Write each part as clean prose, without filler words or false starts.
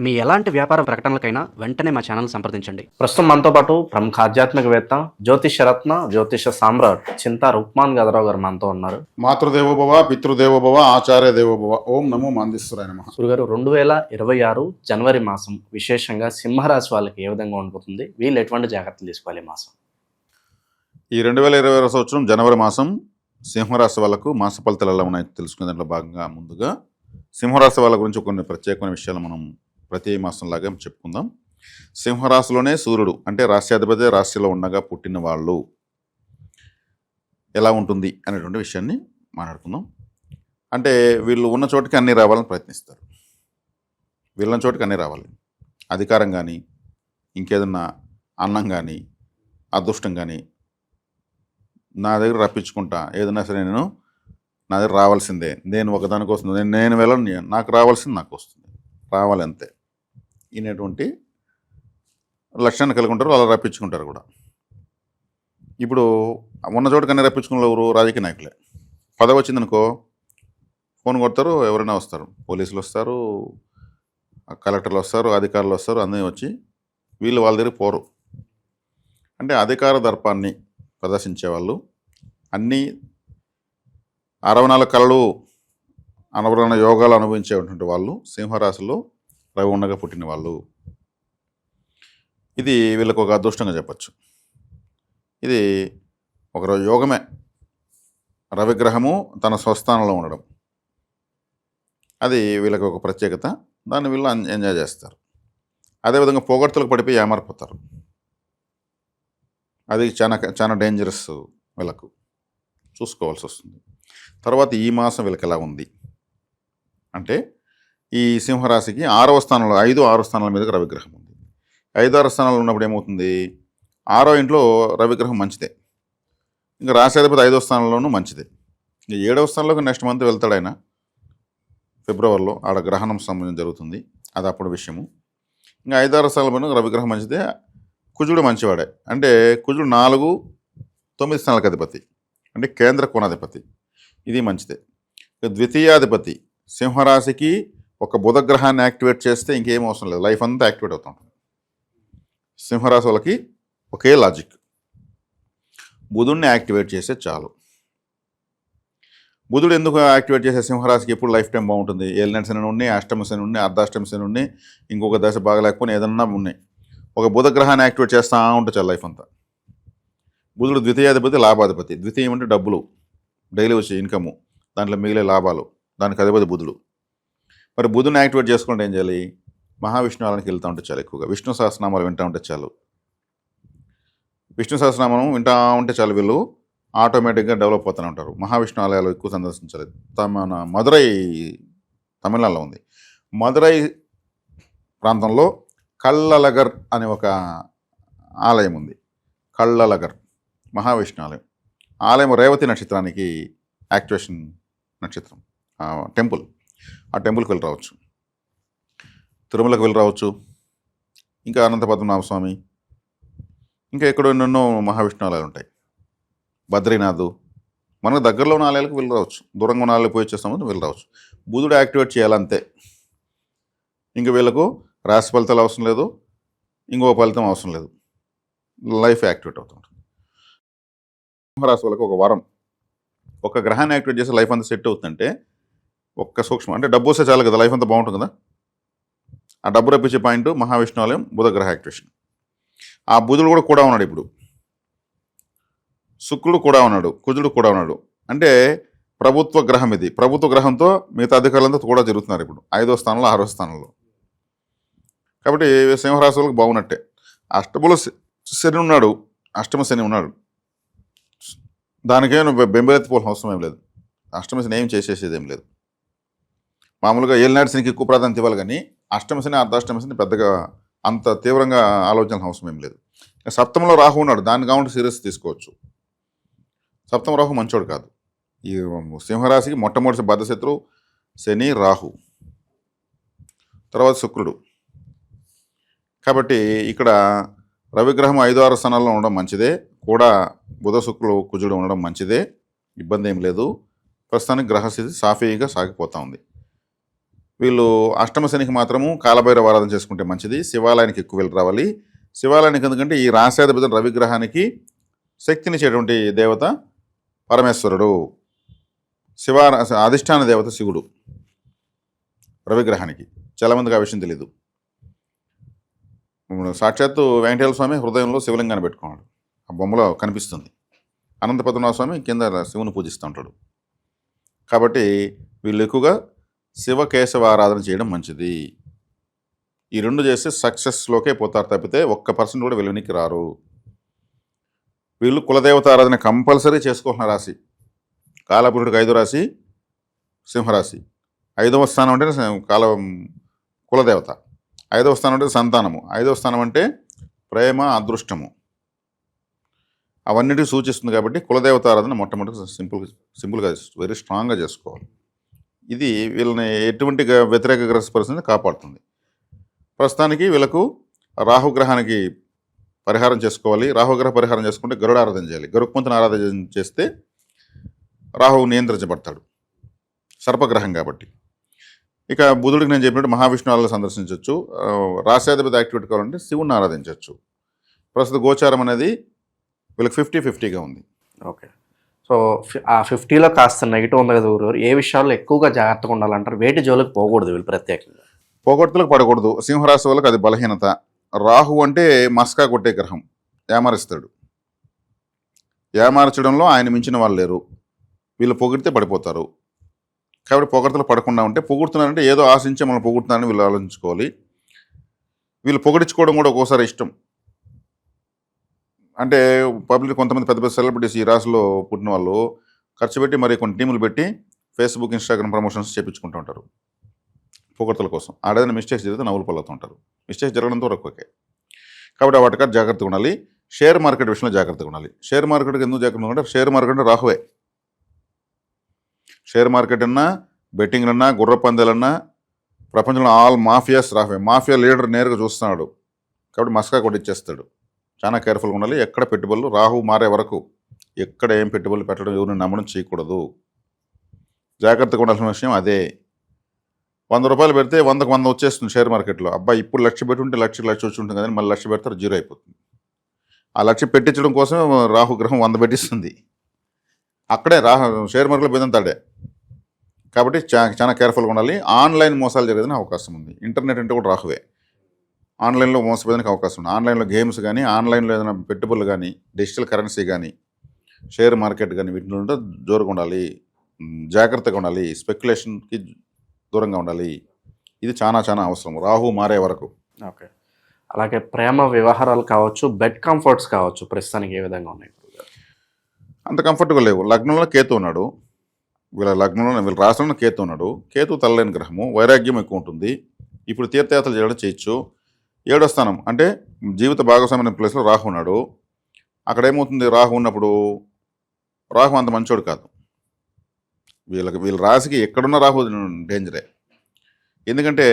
మీ ఎలాంటి వ్యాపార ప్రకటనలకైనా వెంటనే మా ఛానల్ సంప్రదించండి. ప్రస్తుతం మనతో పాటు ప్రముఖ ఆధ్యాత్మికవేత్త జ్యోతిషరత్న జ్యోతిష సామ్రాట్ చింతా రుక్మాన్ గదరావు గారు మనతో ఉన్నారు. మాతృదేవోభవ పితృదేవోభవ ఆచార్య దేవోభవ. ఓం నమో మాందేశ్వరాయ నమః. గురుగారు, 2026 జనవరి మాసం విశేషంగా సింహరాశి వాళ్ళకి ఏ విధంగా ఉండబోతుంది? వీళ్ళు ఎటువంటి జాగ్రత్తలు తీసుకోవాలి ఈ మాసం? ఈ 2026 సంవత్సరం జనవరి మాసం సింహరాశి వాళ్ళకు మాస ఫలితాలు ఎలా ఉన్నాయో తెలుసుకునే దాంట్లో భాగంగా ముందుగా సింహరాశి వాళ్ళ గురించి కొన్ని ప్రత్యేకమైన విషయాలు మనం ప్రతి మాసంలాగా చెప్పుకుందాం. సింహరాశిలోనే సూర్యుడు అంటే రాశ్యాధిపతి రాశిలో ఉండగా పుట్టిన వాళ్ళు ఎలా ఉంటుంది అనేటువంటి విషయాన్ని మాట్లాడుకుందాం. అంటే వీళ్ళు ఉన్న చోటికి అన్నీ రావాలని ప్రయత్నిస్తారు. వీళ్ళన్న చోటికి అన్నీ రావాలి. అధికారం కానీ, ఇంకేదన్నా అన్నం కానీ, అదృష్టం కానీ నా దగ్గర రప్పించుకుంటా. ఏదైనా సరే నేను నా దగ్గర రావాల్సిందే. నేను ఒకదానికి వస్తుంది, నేను వెళ్ళను, నాకు రావాల్సింది నాకు వస్తుంది, రావాలి అంతే అనేటువంటి లక్ష్యాన్ని కలిగి ఉంటారు. అలా రప్పించుకుంటారు కూడా. ఇప్పుడు ఉన్న చోటుకన్నా రప్పించుకున్న ఎవరు? రాజకీయ నాయకులే. పదవి వచ్చిందనుకో ఫోన్ కొడతారు, ఎవరైనా వస్తారు, పోలీసులు వస్తారు, కలెక్టర్లు వస్తారు, అధికారులు వస్తారు, అందరూ వచ్చి వీళ్ళు వాళ్ళ దగ్గర పోరు. అంటే అధికార దర్పాన్ని ప్రదర్శించే వాళ్ళు, అన్నీ 64 కళలు అనవరణ యోగాలు అనుభవించేటువంటి వాళ్ళు సింహరాశిలో రవి ఉండగా పుట్టిన వాళ్ళు. ఇది వీళ్ళకు ఒక అదృష్టంగా చెప్పచ్చు. ఇది ఒక యోగమే. రవిగ్రహము తన స్వస్థానంలో ఉండడం అది వీళ్ళకి ఒక ప్రత్యేకత. దాన్ని వీళ్ళు ఎంజాయ్ చేస్తారు. అదేవిధంగా పొగడ్తలకు పడిపోయి ఏమారిపోతారు. అది చాలా చాలా డేంజరస్. వీళ్ళకు చూసుకోవాల్సి వస్తుంది. తర్వాత ఈ మాసం వీళ్ళకి ఎలా ఉంది అంటే, ఈ సింహరాశికి 6వ స్థానంలో 5-6 స్థానాల మీద రవిగ్రహం ఉంది. 5-6 స్థానాలు ఉన్నప్పుడు ఏమవుతుంది? 6వ ఇంట్లో రవిగ్రహం మంచిదే. ఇంకా రాశాధిపతి 5వ స్థానంలోనూ మంచిదే. ఇంకా 7వ స్థానంలోకి నెక్స్ట్ మంత్ వెళ్తాడు ఆయన, ఫిబ్రవరిలో. ఆడ గ్రహణం సంబంధం జరుగుతుంది, అది అప్పుడు విషయము. ఇంకా 5-6 స్థానంలో రవిగ్రహం మంచిదే. కుజుడు మంచివాడే. అంటే కుజుడు 4-9 స్థానాలకు అధిపతి, అంటే కేంద్ర కోణాధిపతి. ఇది మంచిదే. ద్వితీయాధిపతి సింహరాశికి ఒక బుధగ్రహాన్ని యాక్టివేట్ చేస్తే ఇంకేం అవసరం లేదు, లైఫ్ అంతా యాక్టివేట్ అవుతూ ఉంటుంది. సింహరాశి వాళ్ళకి ఒకే లాజిక్, బుధుడిని యాక్టివేట్ చేస్తే చాలు. బుధుడు ఎందుకు యాక్టివేట్ చేసే సింహరాశికి ఎప్పుడు లైఫ్ టైం బాగుంటుంది? ఏలినాటి శని ఉన్నాయి, అష్టమ శని ఉన్నాయి, అర్ధాష్టమ శని ఉన్నాయి, ఇంకొక దశ బాగలేకపోయినా ఏదన్నా ఉన్నాయి. ఒక బుధగ్రహాన్ని యాక్టివేట్ చేస్తూ ఉంటే చాలు లైఫ్ అంతా. బుధుడు ద్వితీయాధిపతి, లాభాధిపతి. ద్వితీయం అంటే డబ్బులు, డైలీ వచ్చే ఇన్కము, దాంట్లో మిగిలే లాభాలు, దానికి అధిపతి బుధుడు. మరి బుధుని యాక్టివేట్ చేసుకుంటే ఏం చేయాలి? మహావిష్ణు ఆలయానికి వెళ్తూ ఉంటే చాలు. ఎక్కువగా విష్ణు సహస్రనామాలు వింటూ ఉంటే చాలు. విష్ణు సహస్రనామం వింటూ ఉంటే చాలు, వీళ్ళు ఆటోమేటిక్గా డెవలప్ అవుతూనే ఉంటారు. మహావిష్ణు ఆలయాలు ఎక్కువ సందర్శించాలి. మన మదురై తమిళనాడులో ఉంది. మదురై ప్రాంతంలో కళ్ళలగర్ అనే ఒక ఆలయం ఉంది. కళ్ళలగర్ మహావిష్ణు ఆలయం. ఆలయం రేవతి నక్షత్రానికి యాక్టివేషన్ నక్షత్రం టెంపుల్. ఆ టెంపుల్కి వెళ్ళి రావచ్చు. తిరుమలకు వెళ్ళి రావచ్చు. ఇంకా అనంత పద్మనాభ స్వామి, ఇంకా ఎక్కడో ఎన్నెన్నో మహావిష్ణు ఆలయాలు ఉంటాయి. బద్రీనాథ్, మనకు దగ్గరలో ఉన్న ఆలయాలకు వెళ్ళి రావచ్చు. దూరంగా ఉన్న ఆలయాలకు పోయి వచ్చేస్తామని వెళ్ళి రావచ్చు. బుధుడు యాక్టివేట్ చేయాలంతే. ఇంకా వీళ్ళకు రాశి ఫలితాలు అవసరం లేదు, ఇంకో ఫలితం అవసరం లేదు, లైఫ్ యాక్టివేట్ అవుతుంటుంది. సింహరాశి వాళ్ళకి ఒక వరం, ఒక గ్రహాన్ని యాక్టివేట్ చేసి లైఫ్ అంతా సెట్ అవుతుందంటే ఒక్క సూక్ష్మం. అంటే డబ్బు వస్తే చాలు కదా, లైఫ్ అంతా బాగుంటుంది కదా. ఆ డబ్బు రప్పించే పాయింట్ మహావిష్ణు ఆలయం, బుధగ్రహ యాక్టివేషన్. ఆ బుధుడు కూడా ఉన్నాడు ఇప్పుడు, శుక్రుడు కూడా ఉన్నాడు, కుజుడు కూడా ఉన్నాడు. అంటే ప్రభుత్వ గ్రహం ఇది. ప్రభుత్వ గ్రహంతో మిగతా అధికారులంతా కూడా జరుగుతున్నారు ఇప్పుడు 5వ స్థానంలో 6వ స్థానంలో. కాబట్టి సింహరాశి వాళ్ళకి బాగున్నట్టే. అష్టములో శని ఉన్నాడు, అష్టమ శని ఉన్నాడు. దానికేం బెంబెలెత్తిపోవాల్సిన అవసరం ఏం లేదు. అష్టమ శని ఏం చేసేసేది ఏం లేదు. మామూలుగా ఏలినాటి శనికి ఎక్కువ ప్రాధాన్యత ఇవ్వాలి, కానీ అష్టమ శని అర్ధాష్టమ శని పెద్దగా అంత తీవ్రంగా ఆలోచన అవసరం ఏం లేదు. సప్తమంలో రాహు ఉన్నాడు, దాన్ని కాకుండా సీరియస్ తీసుకోవచ్చు. సప్తమ రాహు మంచోడు కాదు. ఈ సింహరాశికి మొట్టమొదటి బద్ధశత్రువు శని, రాహు, తర్వాత శుక్రుడు. కాబట్టి ఇక్కడ రవిగ్రహం 5-6 స్థానాల్లో ఉండడం మంచిదే. కూడా బుధ శుక్రుడు కుజుడు ఉండడం మంచిదే, ఇబ్బంది ఏం లేదు. ప్రస్తుతానికి గ్రహస్థితి సాఫీగా సాగిపోతూ ఉంది. వీళ్ళు అష్టమ శనికి మాత్రము కాలభైరవ ఆరాధన చేసుకుంటే మంచిది. శివాలయానికి ఎక్కువ వెళ్ళి రావాలి. శివాలయానికి ఎందుకంటే ఈ రాశాధిపతి రవిగ్రహానికి శక్తినిచ్చేటువంటి దేవత పరమేశ్వరుడు. శివ అధిష్టాన దేవత శివుడు రవిగ్రహానికి. చాలామందికి ఆ విషయం తెలీదు. సాక్షాత్తు వెంకటేశ్వర స్వామి హృదయంలో శివలింగాన్ని పెట్టుకున్నాడు. ఆ బొమ్మలో కనిపిస్తుంది. అనంత పద్మనాభ స్వామి కింద శివుని పూజిస్తూ ఉంటాడు. కాబట్టి వీళ్ళు ఎక్కువగా శివకేశవ ఆరాధన చేయడం మంచిది. ఈ రెండు చేస్తే సక్సెస్లోకే పోతారు తప్పితే 1% కూడా వెలువనికి రారు. వీళ్ళు కులదేవత ఆరాధన కంపల్సరీ చేసుకోవాల్సిన రాశి. కాలపురుషుడికి 5వ రాశి సింహరాశి. 5వ స్థానం అంటే కులదేవత, 5వ స్థానం అంటే సంతానము, 5వ స్థానం అంటే ప్రేమ అదృష్టము, అవన్నిటికీ సూచిస్తుంది. కాబట్టి కులదేవత ఆరాధన మొట్టమొదటి సింపుల్గా వెరీ స్ట్రాంగ్గా చేసుకోవాలి. ఇది వీళ్ళని ఎటువంటి వ్యతిరేక గ్రహ పరిస్థితిని కాపాడుతుంది. ప్రస్తుతానికి వీళ్ళకు రాహుగ్రహానికి పరిహారం చేసుకోవాలి. రాహుగ్రహ పరిహారం చేసుకుంటే గరుడ ఆరాధన చేయాలి. గరుత్మంతుని ఆరాధన చేస్తే రాహువు నియంత్రించబడతాడు, సర్పగ్రహం కాబట్టి. ఇక బుధుడికి నేను చెప్పినట్టు మహావిష్ణు ఆలయాలు సందర్శించవచ్చు. రాశ్యాధిపతి యాక్టివేట్ కావాలంటే శివుని ఆరాధించవచ్చు. ప్రస్తుత గోచారం అనేది వీళ్ళకి 50-50గా ఉంది. ఓకే. సో ఆ 50లో కాస్త నెగిటివ్ ఉంది కదా గురుగారు, ఏ విషయాల్లో ఎక్కువగా జాగ్రత్తగా ఉండాలంటారు? వేటి జోలికి పోకూడదు వీళ్ళు ప్రత్యేకంగా? పోగొట్టులకు పడకూడదు. సింహరాశి వాళ్ళకి అది బలహీనత. రాహు అంటే మస్కా కొట్టే గ్రహం, ఏమారిస్తాడు. ఏమార్చడంలో ఆయన మించిన వాళ్ళు లేరు. వీళ్ళు పొగిడితే పడిపోతారు. కాబట్టి పొగడ్తలు పడకుండా ఉంటే, పొగుడుతున్నారంటే ఏదో ఆశించే మనం పొగుడుతున్నారని వీళ్ళు ఆలోచించుకోవాలి. వీళ్ళు పొగిడించుకోవడం కూడా ఒక్కోసారి ఇష్టం. అంటే పబ్లిక్ కొంతమంది పెద్ద పెద్ద సెలబ్రిటీస్ ఈ రాశిలో పుట్టిన వాళ్ళు ఖర్చు పెట్టి మరి కొన్ని టీములు పెట్టి ఫేస్బుక్, ఇన్స్టాగ్రామ్ ప్రమోషన్స్ చేయించుకుంటూ ఉంటారు పొగడ్తల కోసం. ఆడేదైనా మిస్టేక్స్ జరిగితే నవ్వులు పలుకుతూ ఉంటారు. మిస్టేక్స్ జరగడంతో ఓకే. కాబట్టి ఆ వాటికారు జాగ్రత్తగా ఉండాలి. షేర్ మార్కెట్ విషయంలో జాగ్రత్తగా ఉండాలి. షేర్ మార్కెట్కి ఎందుకు జాగ్రత్తగా ఉండాలి? షేర్ మార్కెట్ అంటే రాహువే. షేర్ మార్కెట్ అన్నా, బెట్టింగ్ అన్నా, గుర్ర పందాలన్నా ప్రపంచంలో ఆల్ మాఫియాస్ రాహువే. మాఫియా లీడర్ నేరుగా చూస్తున్నాడు కాబట్టి మస్కా కొట్టిచ్చేస్తాడు. చాలా కేర్ఫుల్గా ఉండాలి. ఎక్కడ పెట్టుబడులు రాహు మారే వరకు ఎక్కడ ఏం పెట్టుబడులు పెట్టడం, ఎవరిని నమ్మడం చేయకూడదు. జాగ్రత్తగా ఉండాల్సిన విషయం అదే. 100 రూపాయలు పెడితే 100కు 100 వచ్చేస్తుంది షేర్ మార్కెట్లో. అబ్బాయి ఇప్పుడు 1,00,000 పెట్టుంటే 1,00,000 వచ్చి ఉంటుంది, కానీ మళ్ళీ 1,00,000 పెడతారు, జీరో అయిపోతుంది. ఆ 1,00,000 పెట్టించడం కోసం రాహుగ్రహం 100 పెట్టిస్తుంది. అక్కడే షేర్ మార్కెట్లో పోయిందంతాడే. కాబట్టి చాలా కేర్ఫుల్గా ఉండాలి. ఆన్లైన్ మోసాలు జరిగేదని అవకాశం ఉంది. ఇంటర్నెట్ అంటే కూడా రాహువే. ఆన్లైన్లో మోసపోయేదానికి అవకాశం ఉంది. ఆన్లైన్లో గేమ్స్ కానీ, ఆన్లైన్లో ఏదైనా పెట్టుబడులు కానీ, డిజిటల్ కరెన్సీ కానీ, షేర్ మార్కెట్ కానీ వీటిలో ఉంటే జోరుగా ఉండాలి, జాగ్రత్తగా ఉండాలి, స్పెక్యులేషన్కి దూరంగా ఉండాలి. ఇది చాలా చాలా అవసరం రాహు మారే వరకు. ఓకే. అలాగే ప్రేమ వ్యవహారాలు కావచ్చు, బెడ్ కంఫర్ట్స్ కావచ్చు, ప్రస్తుతానికి ఏ విధంగా ఉన్నాయి? అంత కంఫర్ట్గా లేవు. లగ్నంలో కేతు ఉన్నాడు. వీళ్ళ రాష్ట్రంలో కేతు ఉన్నాడు. కేతు తల్లలేని గ్రహము, వైరాగ్యం ఎక్కువ ఉంటుంది. ఇప్పుడు తీర్థయాత్రలు చేయడం చేయొచ్చు. 7వ స్థానం అంటే జీవిత భాగస్వామ్య ప్లేస్లో రాహు ఉన్నాడు. అక్కడ ఏమవుతుంది? రాహు ఉన్నప్పుడు రాహు అంత మంచోడు కాదు. వీళ్ళ రాశికి ఎక్కడున్న రాహు డేంజరే. ఎందుకంటే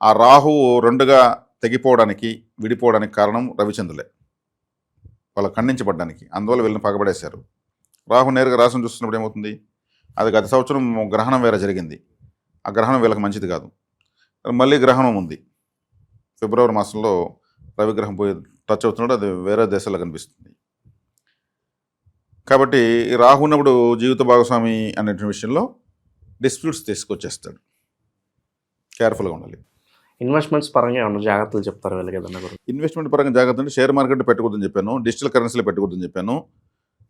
ఆ రాహువు 2గా తెగిపోవడానికి, విడిపోవడానికి కారణం రవిచంద్రులే, వాళ్ళ ఖండించబడ్డానికి. అందువల్ల వీళ్ళని పగబడేశారు. రాహు నేరుగా రాశిని చూస్తున్నప్పుడు ఏమవుతుంది? అది గత సంవత్సరం గ్రహణం వేరే జరిగింది. ఆ గ్రహణం వీళ్ళకి మంచిది కాదు. మళ్ళీ గ్రహణం ఉంది. ఫిబ్రవరి మాసంలో రవిగ్రహం పోయి టచ్ అవుతున్నాడు. అది వేరే దేశాల్లో కనిపిస్తుంది. కాబట్టి రాహు ఉన్నప్పుడు జీవిత భాగస్వామి అనే విషయంలో డిస్ప్యూట్స్ తీసుకొచ్చేస్తాడు. కేర్ఫుల్గా ఉండాలి. ఇన్వెస్ట్మెంట్స్ పరంగా ఏమన్నా జాగ్రత్తలు చెప్తారు వీళ్ళకి ఏదన్నా? ఇన్వెస్ట్మెంట్ పరంగా జాగ్రత్త అంటే షేర్ మార్కెట్ పెట్టకూడదని చెప్పాను, డిజిటల్ కరెన్సీలో పెట్టకూడదని చెప్పాను,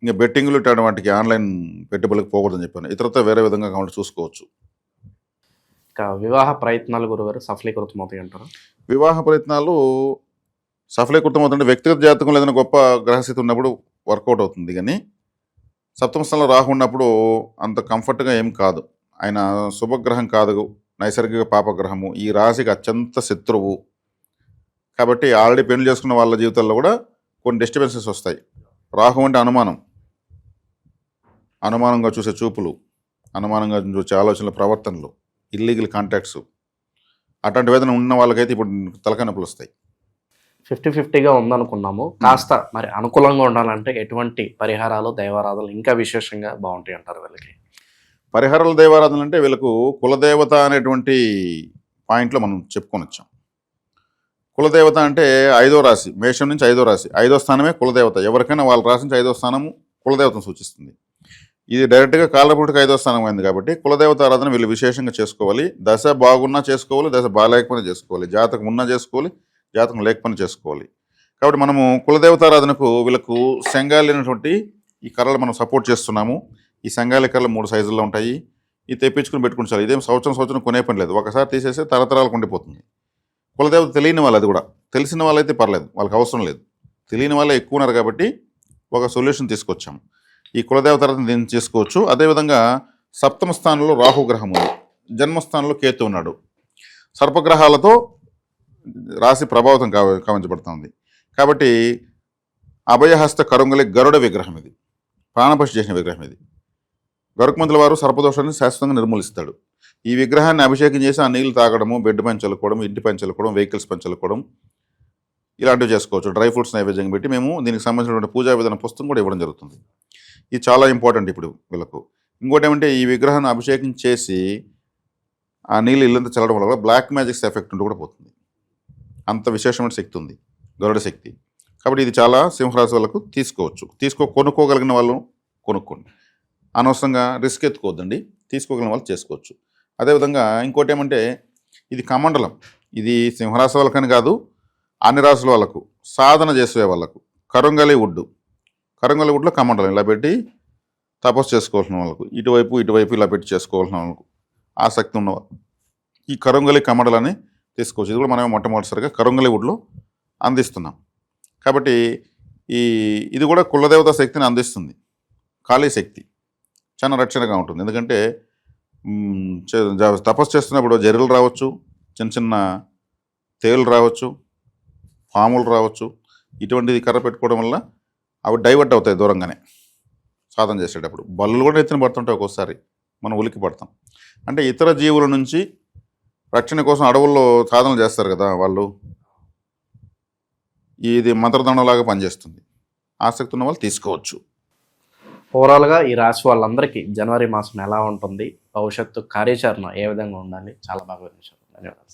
ఇంకా బెట్టింగ్లు ఇట్లాంటి వాటికి ఆన్లైన్ పెట్టుబడులకు పోకూడదని చెప్పాను. ఇతరతో వేరే విధంగా కావాలి చూసుకోవచ్చు. ఇంకా వివాహ ప్రయత్నాలు గురుగారు సఫలీకృతం అవుతాయి అంటారు? వివాహ ప్రయత్నాలు సఫలీకృతం అవుతుంటే వ్యక్తిగత జాతకంలో ఏదైనా గొప్ప గ్రహస్థితి ఉన్నప్పుడు వర్కౌట్ అవుతుంది. కానీ సప్తమ స్థానంలో రాహు ఉన్నప్పుడు అంత కంఫర్ట్గా ఏం కాదు. ఆయన శుభగ్రహం కాదు, నైసర్గిక పాపగ్రహము. ఈ రాశికి అత్యంత శత్రువు. కాబట్టి ఆల్రెడీ పెళ్లి చేసుకున్న వాళ్ళ జీవితాల్లో కూడా కొన్ని డిస్టర్బెన్సెస్ వస్తాయి. రాహు అంటే అనుమానం, అనుమానంగా చూసే చూపులు, అనుమానంగా చూసే ఆలోచనలు, ప్రవర్తనలు, ఇల్లీగల్ కాంటాక్ట్స్, అట్లాంటి వేదన ఉన్న వాళ్ళకైతే ఇప్పుడు తలకాయ నొప్పులు వస్తాయి. 50-50గా ఉందనుకున్నాము. కాస్త మరి అనుకూలంగా ఉండాలంటే ఎటువంటి పరిహారాలు, దైవారాధనలు ఇంకా విశేషంగా బాగుంటాయి అంటారు వీళ్ళకి? పరిహరాల దైవారాధన అంటే వీళ్ళకు కులదేవత అనేటువంటి పాయింట్లో మనం చెప్పుకొని వచ్చాం. కులదేవత అంటే 5వ రాశి, మేషం నుంచి 5వ రాశి, 5వ స్థానమే కులదేవత. ఎవరికైనా వాళ్ళ రాశి నుంచి 5వ స్థానము కులదేవతను సూచిస్తుంది. ఇది డైరెక్ట్గా కాలపుటికి 5వ స్థానం అయింది కాబట్టి కులదేవత ఆరాధన వీళ్ళు విశేషంగా చేసుకోవాలి. దశ బాగున్నా చేసుకోవాలి, దశ బాగాలేకపోయినా చేసుకోవాలి, జాతకం ఉన్నా చేసుకోవాలి, జాతకం లేకపోయినా చేసుకోవాలి. కాబట్టి మనము కులదేవత ఆరాధనకు వీళ్ళకు శంగాలి అనేటువంటి ఈ కర్రలు మనం సపోర్ట్ చేస్తున్నాము. ఈ శంగాలి కర్రలు 3 సైజుల్లో ఉంటాయి. ఇది తెప్పించుకుని పెట్టుకుని చాలు. ఇదేం సంవత్సరం కొనే పని లేదు. ఒకసారి తీసేస్తే తరతరాలకు ఉండిపోతుంది. కులదేవత తెలియని వాళ్ళు, అది కూడా తెలిసిన వాళ్ళైతే పర్లేదు, వాళ్ళకి అవసరం లేదు. తెలియని వాళ్ళే ఎక్కువ ఉన్నారు కాబట్టి ఒక సొల్యూషన్ తీసుకొచ్చాము. ఈ కులదేవత దీన్ని చేసుకోవచ్చు. అదేవిధంగా 7వ స్థానంలో రాహుగ్రహం ఉంది, జన్మస్థానంలో కేతు ఉన్నాడు. సర్పగ్రహాలతో రాశి ప్రభావితం కావించబడుతుంది. కాబట్టి అభయహస్త కరుంగలి గరుడ విగ్రహం ఇది, ప్రాణపశి చేసిన విగ్రహం ఇది. గరుకుమంతుల వారు సర్పదోషాన్ని శాశ్వతంగా నిర్మూలిస్తాడు. ఈ విగ్రహాన్ని అభిషేకం చేసి ఆ నీళ్లు తాగడము, బెడ్ పైన చల్లుకోవడం, ఇంటి పైన చల్లుకోవడం, వెహికల్స్ పైన చల్లుకోవడం ఇలాంటివి చేసుకోవచ్చు. డ్రై ఫ్రూట్స్ నైవేద్యం పెట్టి మేము దీనికి సంబంధించినటువంటి పూజా విధాన పుస్తకం కూడా ఇవ్వడం జరుగుతుంది. ఇది చాలా ఇంపార్టెంట్ ఇప్పుడు వీళ్ళకు. ఇంకోటి ఏమంటే ఈ విగ్రహాన్ని అభిషేకం చేసి ఆ నీళ్ళు ఇల్లంతా చల్లడం వల్ల కూడా బ్లాక్ మ్యాజిక్స్ ఎఫెక్ట్ ఉంటూ కూడా పోతుంది. అంత విశేషమైన శక్తి ఉంది గరుడ శక్తి. కాబట్టి ఇది చాలా సింహరాశి వాళ్ళకు తీసుకోవచ్చు. కొనుక్కోగలిగిన వాళ్ళు కొనుక్కోండి, అనవసరంగా రిస్క్ ఎత్తుకోవద్దండి. తీసుకోగలిగిన వాళ్ళు చేసుకోవచ్చు. అదేవిధంగా ఇంకోటి ఏమంటే ఇది కమండలం. ఇది సింహరాశి వాళ్ళకని కాదు, అన్ని రాశుల వాళ్ళకు, సాధన చేసే వాళ్ళకు కరుంగలి వుడ్లో కమండలం ఇలా పెట్టి తపస్సు చేసుకోవాల్సిన వాళ్ళకు, ఇటువైపు ఇలా పెట్టి చేసుకోవాల్సిన వాళ్ళకు ఆసక్తి ఉన్న ఈ కరుంగలి కమండలాన్ని తీసుకోవచ్చు. ఇది కూడా మనమే మొట్టమొదటిసారిగా కరుంగలి వుడ్లో అందిస్తున్నాం. కాబట్టి ఇది కూడా కులదేవత శక్తిని అందిస్తుంది. కాళీ శక్తి చాలా రక్షణగా ఉంటుంది. ఎందుకంటే తపస్సు చేస్తున్నప్పుడు జర్రులు రావచ్చు, చిన్న తేలు రావచ్చు, పాములు రావచ్చు. ఇటువంటిది కర్ర పెట్టుకోవడం వల్ల అవి డైవర్ట్ అవుతాయి దూరంగానే సాధన చేసేటప్పుడు. బల్లులు కూడా ఎత్తున పడుతుంటాయి, ఒక్కోసారి మనం ఉలికి పడతాం. అంటే ఇతర జీవుల నుంచి రక్షణ కోసం అడవుల్లో సాధన చేస్తారు కదా వాళ్ళు, ఇది మంత్రదండంలాగా పనిచేస్తుంది. ఆసక్తి ఉన్న వాళ్ళు తీసుకోవచ్చు. ఓవరాల్గా ఈ రాశి వాళ్ళందరికీ జనవరి మాసం ఎలా ఉంటుంది, భవిష్యత్తు కార్యాచరణ ఏ విధంగా ఉండాలి, చాలా బాగా వివరించారు. ధన్యవాదాలు.